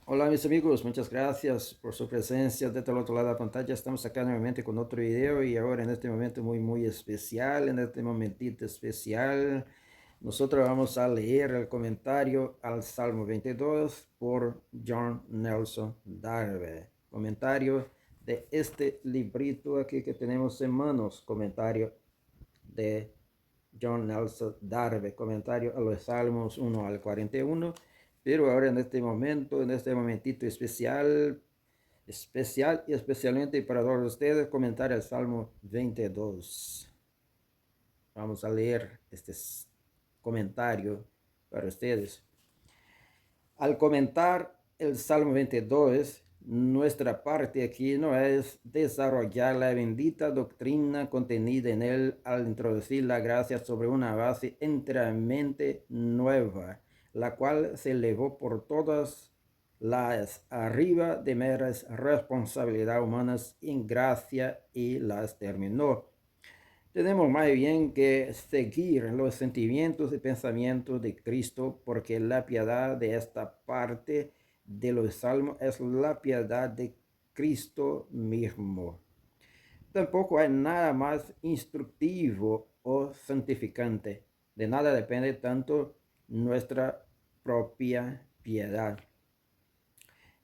Hola mis amigos, muchas gracias por su presencia desde el otro lado de la pantalla. Estamos acá nuevamente con otro video y ahora en este momento muy especial, en este momentito especial, nosotros vamos a leer el comentario al Salmo 22 por John Nelson Darby. Comentario de este librito aquí que tenemos en manos, comentario de John Nelson Darby, comentario a los Salmos 1 al 41. Pero ahora en este momento, en este momentito especial y especialmente para todos ustedes, comentar el Salmo 22. Vamos a leer este comentario para ustedes. Al comentar el Salmo 22, nuestra parte aquí no es desarrollar la bendita doctrina contenida en él al introducir la gracia sobre una base enteramente nueva, la cual se elevó por todas las arriba de meras responsabilidades humanas en gracia y las terminó. Tenemos más bien que seguir los sentimientos y pensamientos de Cristo, porque la piedad de esta parte de los salmos es la piedad de Cristo mismo. Tampoco hay nada más instructivo o santificante. De nada depende tanto nuestra propia piedad.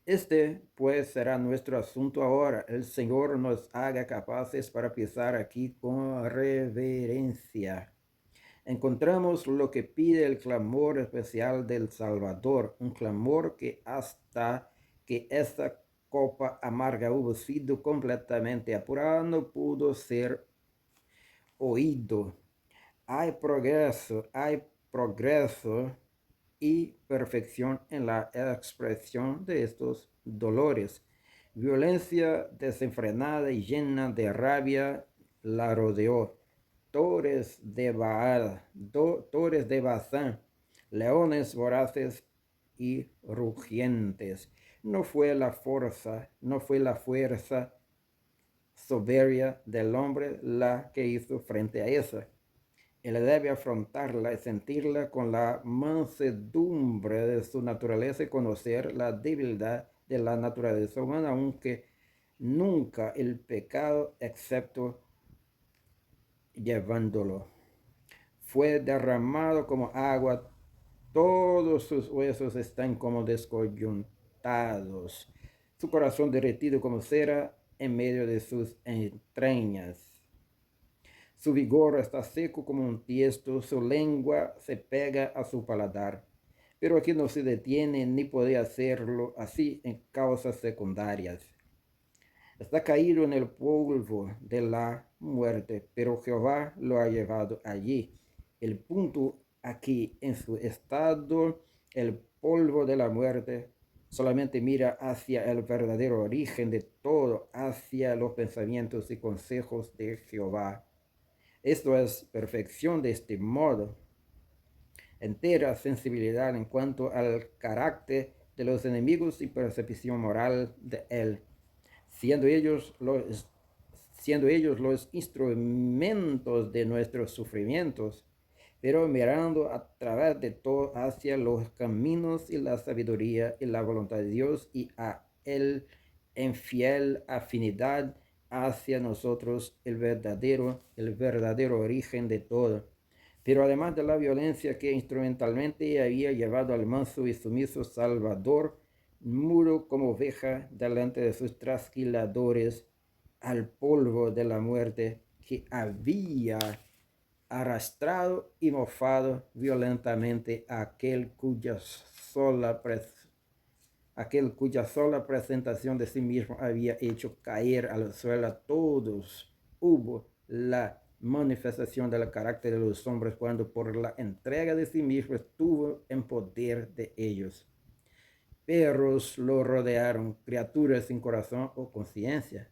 Este pues será nuestro asunto ahora. El Señor nos haga capaces para pisar aquí con reverencia. Encontramos lo que pide el clamor especial del Salvador, un clamor que hasta que esa copa amarga hubo sido completamente apurada no pudo ser oído. Hay progreso y perfección en la expresión de estos dolores. Violencia desenfrenada y llena de rabia la rodeó. Torres de Bazán, leones voraces y rugientes. No fue la fuerza soberbia del hombre la que hizo frente a esa. Él debe afrontarla y sentirla con la mansedumbre de su naturaleza y conocer la debilidad de la naturaleza humana, aunque nunca el pecado excepto llevándolo. Fue derramado como agua, todos sus huesos están como descoyuntados, su corazón derretido como cera en medio de sus entrañas. Su vigor está seco como un tiesto, su lengua se pega a su paladar. Pero aquí no se detiene ni puede hacerlo así en causas secundarias. Está caído en el polvo de la muerte, pero Jehová lo ha llevado allí. El punto aquí en su estado, el polvo de la muerte, solamente mira hacia el verdadero origen de todo, hacia los pensamientos y consejos de Jehová. Esto es perfección de este modo, entera sensibilidad en cuanto al carácter de los enemigos y percepción moral de él, siendo ellos los instrumentos de nuestros sufrimientos, pero mirando a través de todo hacia los caminos y la sabiduría y la voluntad de Dios y a él en fiel afinidad hacia nosotros el verdadero origen de todo. Pero además de la violencia que instrumentalmente había llevado al manso y sumiso Salvador, mudo como oveja delante de sus trasquiladores, al polvo de la muerte que había arrastrado y mofado violentamente a aquel cuya sola presentación de sí mismo había hecho caer al suelo a todos. Hubo la manifestación del carácter de los hombres cuando por la entrega de sí mismo estuvo en poder de ellos. Perros lo rodearon, criaturas sin corazón o conciencia,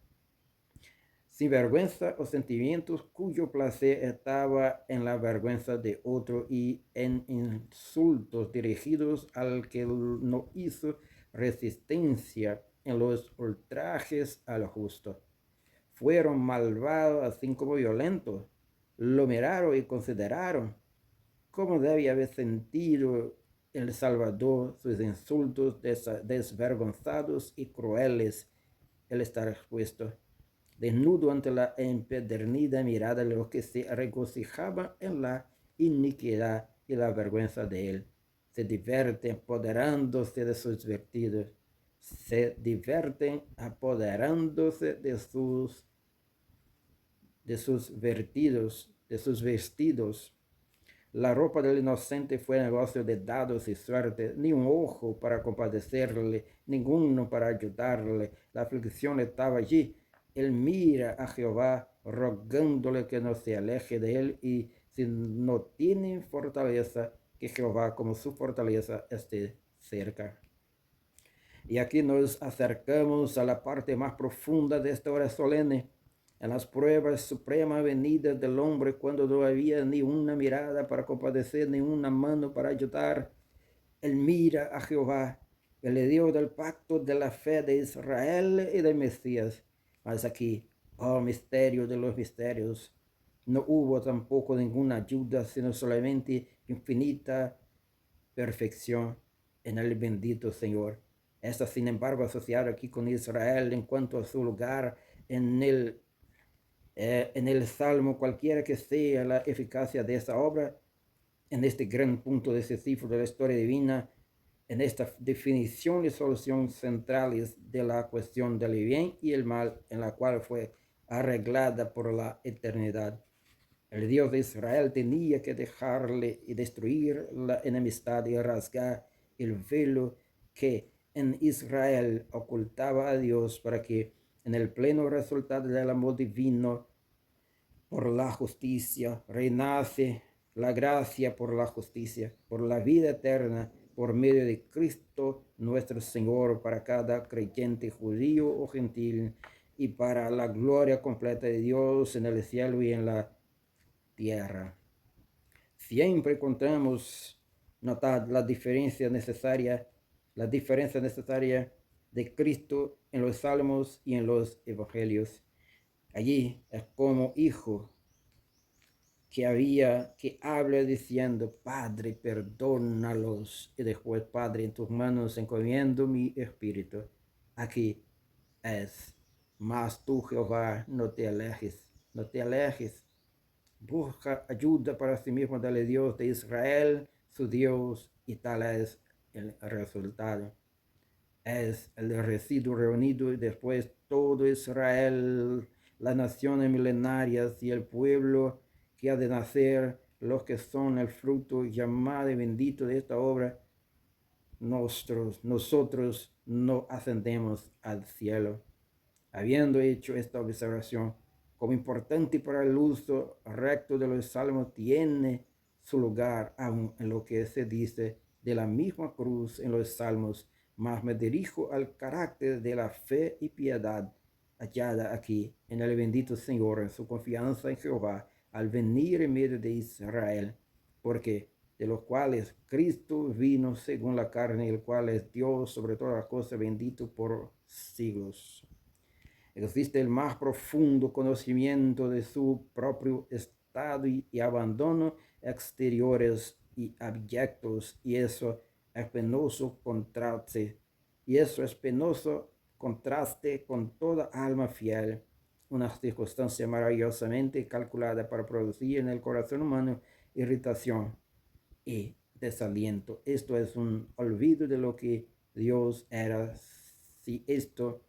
sin vergüenza o sentimientos cuyo placer estaba en la vergüenza de otro y en insultos dirigidos al que no hizo resistencia, en los ultrajes al justo. Fueron malvados así como violentos. Lo miraron y consideraron cómo debía haber sentido el Salvador, sus insultos desvergonzados y crueles, él está expuesto, desnudo ante la empedernida mirada de los que se regocijaban en la iniquidad y la vergüenza de él. Se divierten apoderándose de sus vestidos, se divierten apoderándose de sus vestidos. La ropa del inocente fue negocio de dados y suerte, ni un ojo para compadecerle, ninguno para ayudarle. La aflicción estaba allí. Él mira a Jehová, rogándole que no se aleje de él, y si no tiene fortaleza, que Jehová como su fortaleza esté cerca. Y aquí nos acercamos a la parte más profunda de esta hora solemne, en las pruebas supremas venidas del hombre, cuando no había ni una mirada para compadecer, ni una mano para ayudar. Él mira a Jehová, el Dios del pacto de la fe de Israel y del Mesías. Mas aquí, oh misterio de los misterios, no hubo tampoco ninguna ayuda, sino solamente infinita perfección en el bendito Señor. Está sin embargo asociado aquí con Israel en cuanto a su lugar en el Salmo, cualquiera que sea la eficacia de esa obra, en este gran punto decisivo de la historia divina, en esta definición y solución centrales de la cuestión del bien y el mal, en la cual fue arreglada por la eternidad. El Dios de Israel tenía que dejarle y destruir la enemistad y rasgar el velo que en Israel ocultaba a Dios, para que en el pleno resultado del amor divino por la justicia reinase la gracia por la justicia, por la vida eterna, por medio de Cristo nuestro Señor, para cada creyente judío o gentil, y para la gloria completa de Dios en el cielo y en la tierra. Siempre encontramos, notad la diferencia necesaria de Cristo en los salmos y en los evangelios. Allí es como hijo que habla diciendo: Padre, perdónalos, y después: Padre, en tus manos encomiendo mi espíritu. Aquí es: mas tú, Jehová, no te alejes. Busca ayuda para sí mismo del Dios de Israel, su Dios, y tal es el resultado. Es el residuo reunido y después todo Israel, las naciones milenarias y el pueblo que ha de nacer, los que son el fruto llamado y bendito de esta obra. Nosotros no ascendemos al cielo. Habiendo hecho esta observación, como importante para el uso recto de los salmos, tiene su lugar aún en lo que se dice de la misma cruz en los salmos, mas me dirijo al carácter de la fe y piedad hallada aquí en el bendito Señor, en su confianza en Jehová, al venir en medio de Israel, porque de los cuales Cristo vino según la carne, el cual es Dios sobre todas las cosas, bendito por siglos. Existe el más profundo conocimiento de su propio estado y abandono exteriores y abyectos, y eso es penoso contraste con toda alma fiel, una circunstancia maravillosamente calculada para producir en el corazón humano irritación y desaliento. Esto es un olvido de lo que Dios era, si esto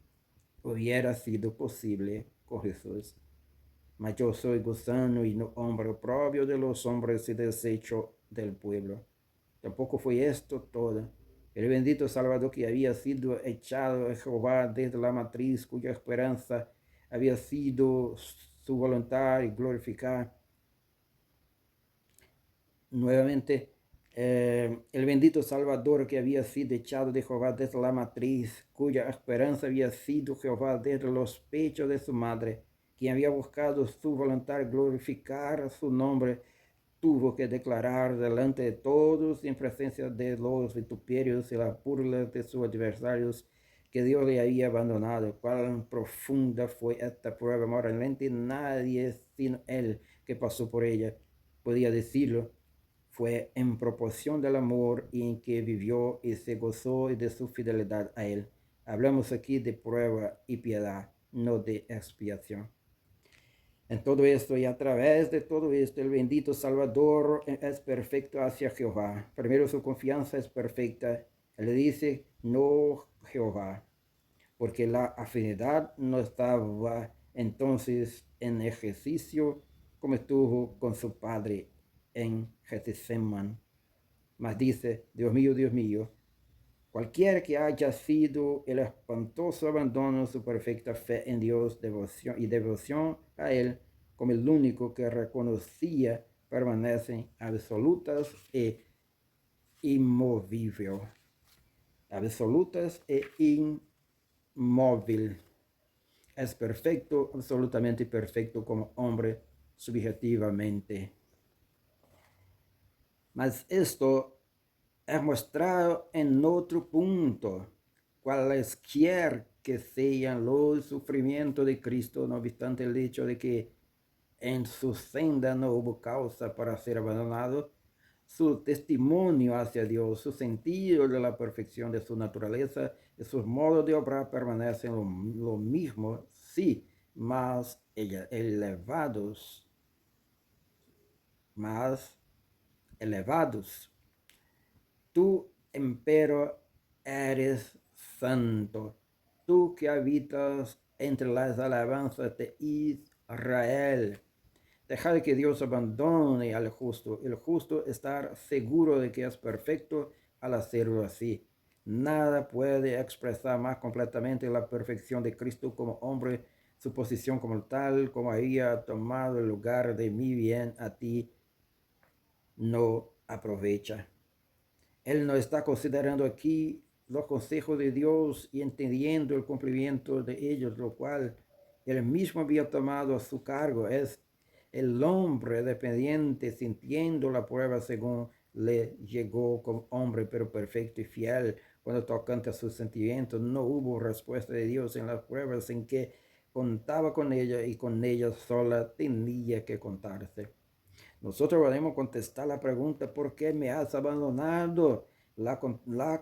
hubiera sido posible con Jesús. Mas yo soy gusano y no hombre propio de los hombres y desecho del pueblo. Tampoco fue esto todo. El bendito Salvador que había sido echado a Jehová desde la matriz, cuya esperanza había sido su voluntad y glorificar nuevamente. El bendito Salvador que había sido echado de Jehová desde la matriz, cuya esperanza había sido Jehová desde los pechos de su madre, quien había buscado su voluntad, glorificar su nombre, tuvo que declarar delante de todos, en presencia de los vituperios y las burlas de sus adversarios, que Dios le había abandonado. Cuán profunda fue esta prueba moralmente, nadie sino él que pasó por ella podía decirlo. fue en proporción del amor en que vivió y se gozó de su fidelidad a Él. Hablamos aquí de prueba y piedad, no de expiación. En todo esto y a través de todo esto, el bendito Salvador es perfecto hacia Jehová. Primero su confianza es perfecta. Él le dice, no Jehová, porque la afinidad no estaba entonces en ejercicio como estuvo con su padre en Getsemaní. Mas dice, Dios mío, cualquiera que haya sido el espantoso abandono, su perfecta fe en Dios devoción a Él como el único que reconocía, permanecen absolutas e inmovibles. Absolutas e inmóvil. Es perfecto, absolutamente perfecto como hombre subjetivamente. Mas esto es mostrado en otro punto. Cualesquiera que sean los sufrimientos de Cristo, no obstante el hecho de que en su senda no hubo causa para ser abandonado, su testimonio hacia Dios, su sentido de la perfección de su naturaleza y sus modos de obrar permanecen lo mismo, sí, más elevados, más elevados. Tú, empero, eres santo, tú que habitas entre las alabanzas de Israel. Dejar que Dios abandone al justo. El justo estar seguro de que es perfecto al hacerlo así. Nada puede expresar más completamente la perfección de Cristo como hombre, su posición como tal, como había tomado el lugar de mi bien a ti, no aprovecha. Él no está considerando aquí los consejos de Dios y entendiendo el cumplimiento de ellos, lo cual él mismo había tomado a su cargo. Es el hombre dependiente sintiendo la prueba según le llegó como hombre, pero perfecto y fiel. Cuando tocante a sus sentimientos, no hubo respuesta de Dios en las pruebas en que contaba con ella y con ella sola tenía que contarse. Nosotros podemos contestar la pregunta, ¿por qué me has abandonado? La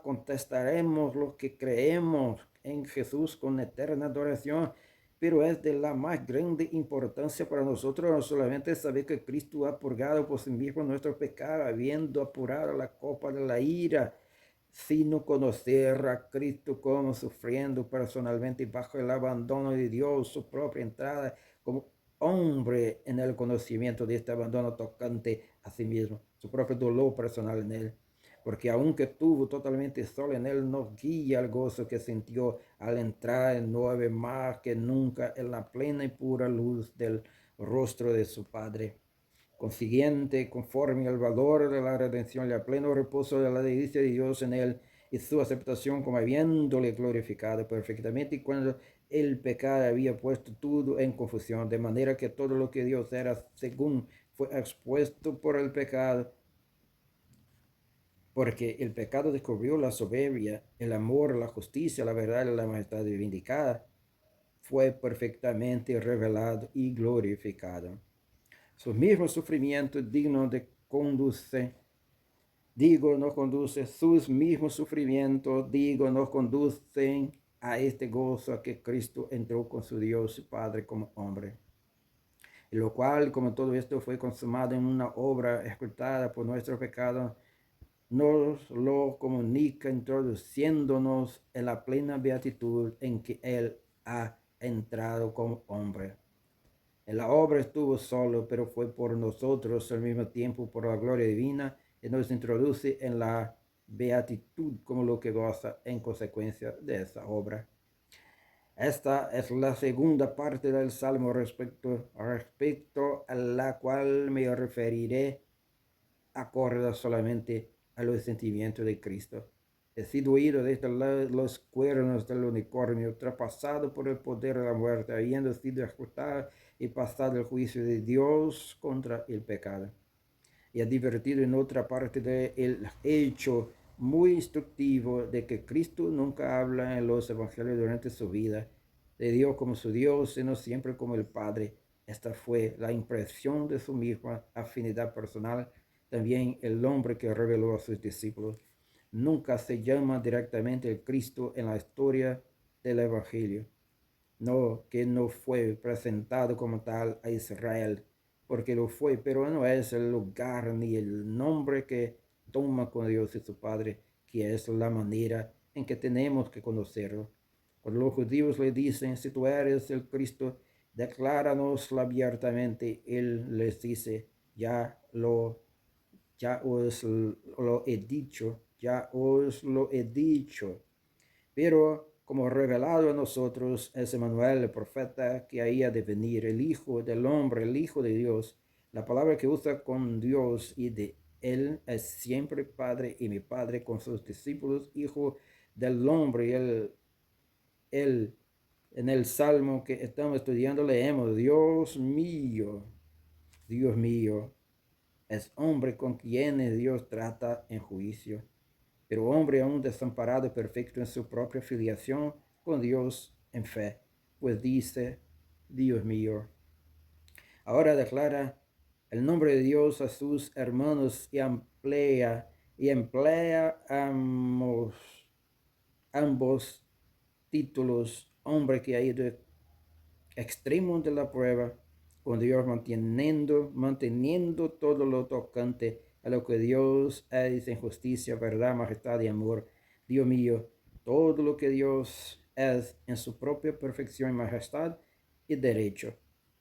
contestaremos los que creemos en Jesús con eterna adoración, pero es de la más grande importancia para nosotros no solamente saber que Cristo ha purgado por sí mismo nuestro pecado, habiendo apurado la copa de la ira, sino conocer a Cristo como sufriendo personalmente bajo el abandono de Dios, su propia entrada como hombre en el conocimiento de este abandono tocante a sí mismo, su propio dolor personal en él. Porque aunque estuvo totalmente solo en él, nos guía al gozo que sintió al entrar en nueve más que nunca en la plena y pura luz del rostro de su Padre. Consiguiente, conforme al valor de la redención y al pleno reposo de la delicia de Dios en él y su aceptación como habiéndole glorificado perfectamente cuando el pecado había puesto todo en confusión, de manera que todo lo que Dios era según fue expuesto por el pecado, porque el pecado descubrió la soberbia, el amor, la justicia, la verdad y la majestad vindicada, fue perfectamente revelado y glorificado. Sus mismos sufrimientos dignos de conduce, nos conduce, sus mismos sufrimientos, nos conducen a este gozo a que Cristo entró con su Dios y Padre como hombre. Y lo cual, como todo esto fue consumado en una obra ejecutada por nuestro pecado, nos lo comunica introduciéndonos en la plena beatitud en que Él ha entrado como hombre. En la obra estuvo solo, pero fue por nosotros al mismo tiempo por la gloria divina y nos introduce en la beatitud como lo que goza en consecuencia de esa obra. Esta es la segunda parte del Salmo respecto a la cual me referiré acorde solamente a los sentimientos de Cristo. He sido oído desde los cuernos del unicornio, traspasado por el poder de la muerte, habiendo sido ejecutado y pasado el juicio de Dios contra el pecado. Y ha divertido en otra parte del hecho muy instructivo de que Cristo nunca habla en los evangelios durante su vida de Dios como su Dios, sino siempre como el Padre. Esta fue la impresión de su misma afinidad personal también el nombre que reveló a sus discípulos. Nunca se llama directamente el Cristo en la historia del Evangelio. No, que no fue presentado como tal a Israel, porque lo fue, pero no es el lugar ni el nombre que toma con Dios y su Padre, que es la manera en que tenemos que conocerlo. Cuando los judíos le dicen, si tú eres el Cristo, decláranoslo abiertamente, Él les dice, ya os lo he dicho, ya os lo he dicho. Pero como revelado a nosotros es Emmanuel, el profeta que había de venir, el Hijo del Hombre, el Hijo de Dios. La palabra que usa con Dios y de Él es siempre Padre, y mi Padre con sus discípulos, Hijo del Hombre. Él en el Salmo que estamos estudiando leemos, Dios mío, es hombre con quienes Dios trata en juicio, pero hombre aún desamparado y perfecto en su propia filiación con Dios en fe, pues dice, Dios mío. Ahora declara el nombre de Dios a sus hermanos y emplea ambos títulos, hombre que ha ido extremo de la prueba, con Dios manteniendo todo lo tocante a lo que Dios es en justicia, verdad, majestad y amor. Dios mío, todo lo que Dios es en su propia perfección y majestad y derecho.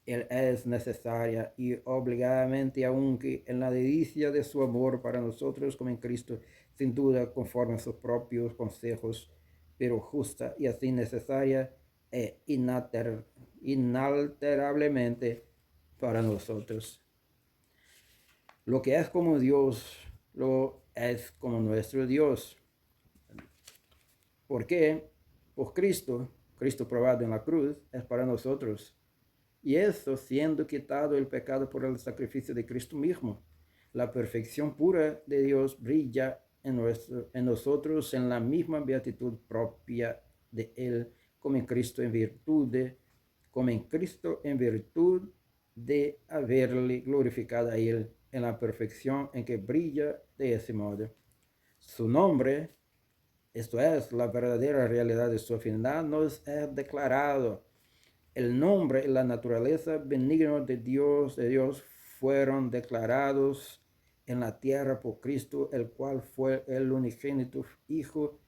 Él es necesaria y obligadamente, aunque en la delicia de su amor para nosotros como en Cristo, sin duda conforme a sus propios consejos, pero justa y así necesaria e inalterablemente para nosotros. Lo que es como Dios, lo es como nuestro Dios. ¿Por qué? Pues Cristo probado en la cruz, es para nosotros. Y eso siendo quitado el pecado por el sacrificio de Cristo mismo. La perfección pura de Dios brilla en nosotros en la misma beatitud propia de Él, como en Cristo en virtud de haberle glorificado a Él en la perfección en que brilla de ese modo. Su nombre, esto es, la verdadera realidad de su afinidad, nos es declarado. El nombre y la naturaleza benigna de Dios fueron declarados en la tierra por Cristo, el cual fue el unigénito Hijo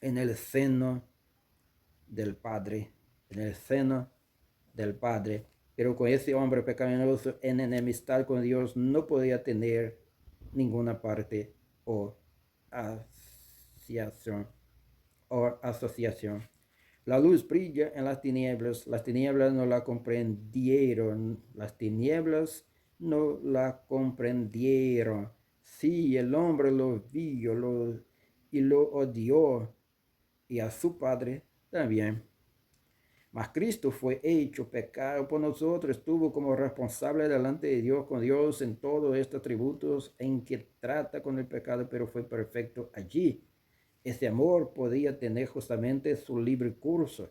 en el seno del Padre, en el seno del Padre. Pero con ese hombre pecaminoso en enemistad con Dios no podía tener ninguna parte o asociación. La luz brilla en las tinieblas no la comprendieron, las tinieblas no la comprendieron. Sí, el hombre lo vio y lo odió, y a su Padre también. Mas Cristo fue hecho pecado por nosotros, estuvo como responsable delante de Dios, con Dios en todos estos atributos en que trata con el pecado, pero fue perfecto allí. Ese amor podía tener justamente su libre curso.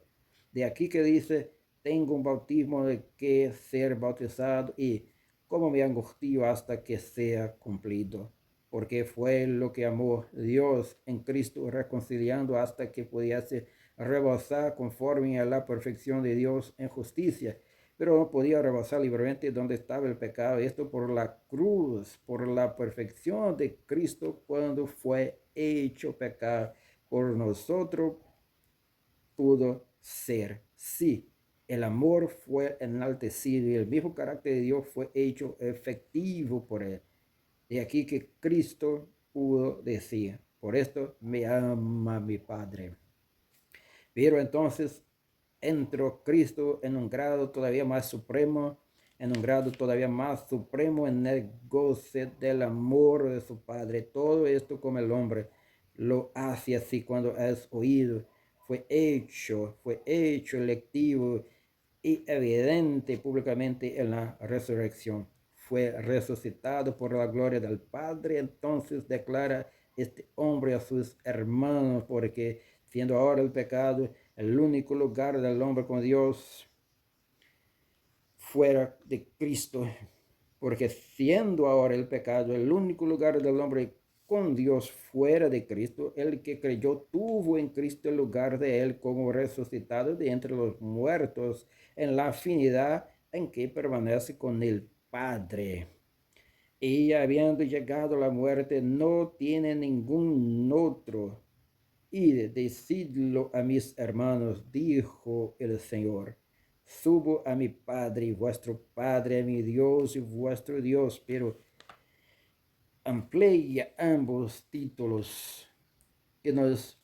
De aquí que dice, tengo un bautismo de que ser bautizado y cómo me angustio hasta que sea cumplido. Porque fue lo que amó Dios en Cristo, reconciliando hasta que pudiese rebasar conforme a la perfección de Dios en justicia. Pero no podía rebasar libremente donde estaba el pecado. Esto por la cruz, por la perfección de Cristo cuando fue hecho pecado por nosotros, pudo ser. Sí, el amor fue enaltecido y el mismo carácter de Dios fue hecho efectivo por él. De aquí que Cristo pudo decir, por esto me ama mi Padre. Pero entonces entró Cristo en un grado todavía más supremo, en el goce del amor de su Padre. Todo esto como el hombre lo hace así cuando es oído. Fue hecho electivo y evidente públicamente en la resurrección. Fue resucitado por la gloria del Padre. Entonces declara este hombre a sus hermanos, porque siendo ahora el pecado el único lugar del hombre con Dios fuera de Cristo, porque siendo ahora el pecado el único lugar del hombre con Dios fuera de Cristo, el que creyó tuvo en Cristo el lugar de él como resucitado de entre los muertos en la afinidad en que permanece con el Padre. Y habiendo llegado la muerte, no tiene ningún otro. Id, decidlo a mis hermanos, dijo el Señor. Subo a mi Padre y vuestro Padre, a mi Dios y vuestro Dios, pero amplía ambos títulos que nos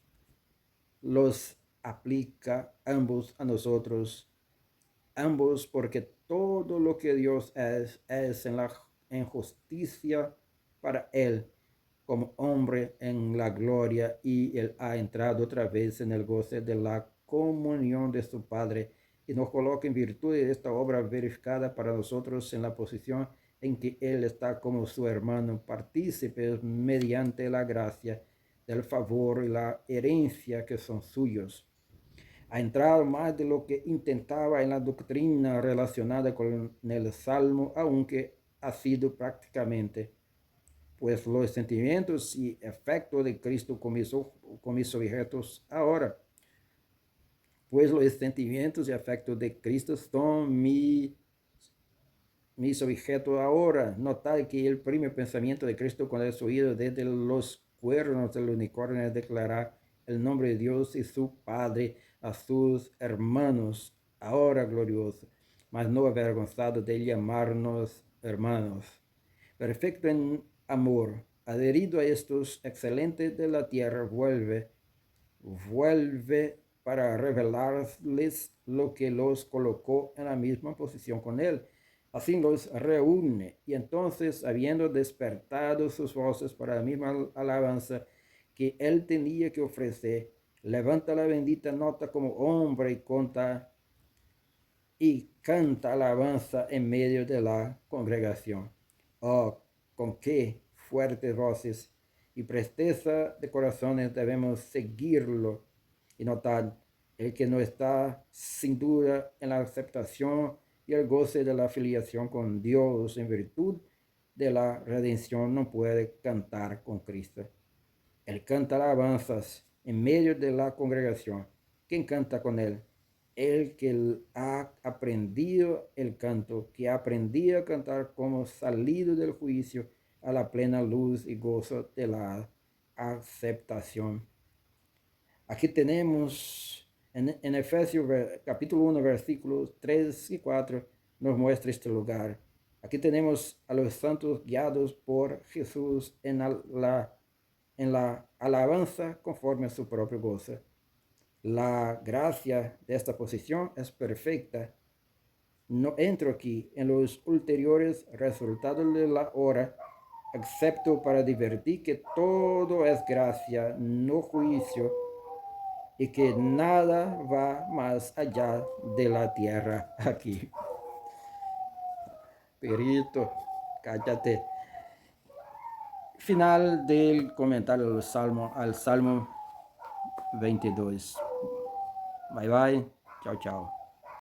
los aplica ambos a nosotros, ambos porque todo lo que Dios es en justicia para Él como hombre en la gloria, y Él ha entrado otra vez en el goce de la comunión de su Padre y nos coloca en virtud de esta obra verificada para nosotros en la posición en que Él está como su hermano, partícipes mediante la gracia del favor y la herencia que son suyos. Ha entrado más de lo que intentaba en la doctrina relacionada con el Salmo, aunque ha sido prácticamente, pues los sentimientos y efectos de Cristo con mis objetos ahora. Pues los sentimientos y afectos de Cristo son mis objetos ahora. Notad que el primer pensamiento de Cristo cuando es oído desde los cuernos del unicornio es declarar el nombre de Dios y su Padre a sus hermanos, ahora glorioso, mas no avergonzado de llamarnos hermanos. Perfecto en amor, adherido a estos excelentes de la tierra, vuelve para revelarles lo que los colocó en la misma posición con él. Así los reúne, y entonces, habiendo despertado sus voces para la misma alabanza que él tenía que ofrecer, levanta la bendita nota como hombre y canta alabanza en medio de la congregación. Oh, con qué fuertes voces y presteza de corazones debemos seguirlo y notar el que no está sin duda en la aceptación y el goce de la filiación con Dios en virtud de la redención no puede cantar con Cristo. Él canta alabanzas en medio de la congregación. ¿Quién canta con él? El que ha aprendido el canto, que ha aprendido a cantar como salido del juicio a la plena luz y gozo de la aceptación. Aquí tenemos en Efesios capítulo 1, versículos 3 y 4, nos muestra este lugar. Aquí tenemos a los santos guiados por Jesús en la alabanza conforme a su propio gozo. La gracia de esta posición es perfecta. No entro aquí en los ulteriores resultados de la hora, excepto para advertir que todo es gracia, no juicio, y que nada va más allá de la tierra aquí. Perito, cállate. Final del comentario al Salmo 22. Bye bye. Chao, chao.